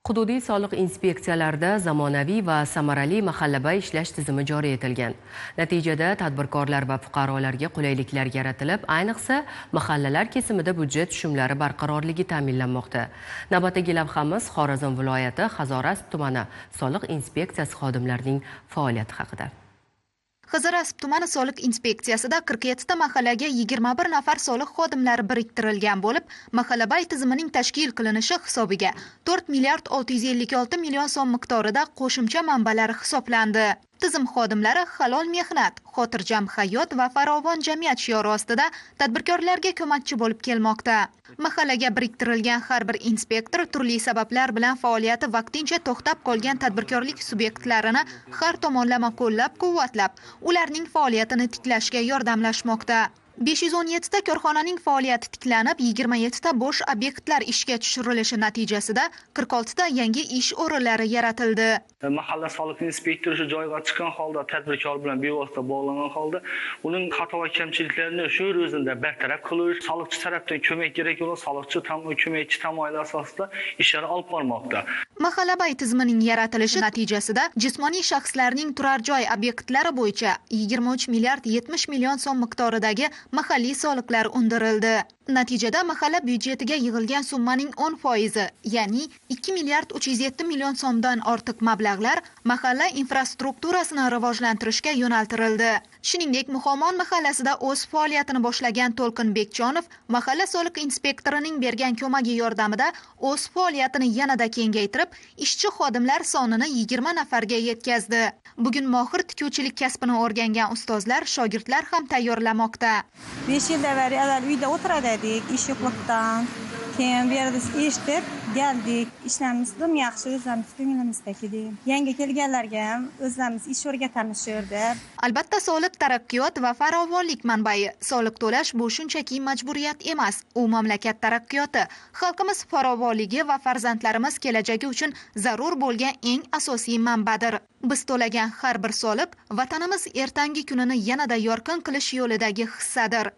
Hududiy soliq inspeksiyalarida zamonaviy va samarali mahallabay ishlash tizimi joriy etilgan. Natijada tadbirkorlar va fuqarolarga qulayliklar yaratilib, ayniqsa mahallalar kesimida budjet tushumlari barqarorligi ta'minlanmoqda. Navbatdagi lavhamiz Xorazm viloyati Hazorasp tumani soliq inspeksiyasi xodimlarining faoliyati haqida. Hazorasp tumani soliq inspeksiyasida 47 ta mahallaga 21 nafar soliq xodimlari biriktirilgan bo'lib, mahallabay tizimining tashkil qilinishi hisobiga 4 milliard 656 million so'm miqdorida qo'shimcha manbalar hisoblandi. Tizim xodimlari halol mehnat, xotirjam hayot va farovon jamiyat shiori ostida tadbirkorlarga ko'makchi bo'lib kelmoqda. Mahallaga biriktirilgan har bir inspektor turli sabablar bilan faoliyati vaqtincha to'xtab qolgan tadbirkorlik subyektlarini har tomonlama qo'llab-quvvatlab, ularning faoliyatini tiklashga yordamlashmoqda. 517 ta korxonaning faoliyati tiklanib, 27 ta bo'sh obyektlar ishga tushirilishi natijasida 46 ta yangi ish o'rinlari yaratildi. Mahalla soliq inspektori shu joyga chiqqan holda tadbirkor bilan bevosita bog'langan holda uning xato va kamchiliklarini shu o'zida bartaraf qilish, soliqchi tarafdan ko'mak kerak bo'lsa, soliqchi ko'makchi tamoyil asosida ishlar olib bormoqda. Mahallabay tizimining yaratilishi natijasida jismoniy shaxslarning turar joy obyektlari bo'yicha 23 milliard 70 million so'm miqdoridagi mahalliy soliqlar undirildi. Natijada mahalla byudjetiga yig'ilgan summaning 10%, ya'ni 2 milliard 307 million so'mdan ortiq mablag'lar mahalla infrastrukturasini rivojlantirishga yo'naltirildi. Shuningdek, Muhammon mahallasida o'z faoliyatini boshlagan To'lqin Bekjonov mahalla soliq inspektorining bergan ko'magi yordamida o'z faoliyatini yanada kengaytirib, ishchi xodimlar sonini 20 nafarga yetkazdi. Bugun mohir tikuvchilik kasbini o'rgangan ustozlar, shogirdlar ham tayyorlamoqda. 5 yildan beri uyda o'tirardik, ish yo'qlikdan. Keyin bu yerda eshitib keldik. Ishlarimiz ham yaxshi, o'zimiz ko'nglimizdagi. Yangi kelganlarga ham o'zimiz ish o'rgatamiz shu yerda. Albatta, soliq taraqqiyot va farovonlik manbai. Soliq to'lash bu shunchaki majburiyat emas, u mamlakat taraqqiyoti, xalqimiz farovonligi va farzandlarimiz kelajagi uchun zarur bo'lgan eng asosiy manbadir. Biz to'lagan har bir soliq vatanimiz ertangi kunini yanada yorqin qilish yo'lidagi hissadir.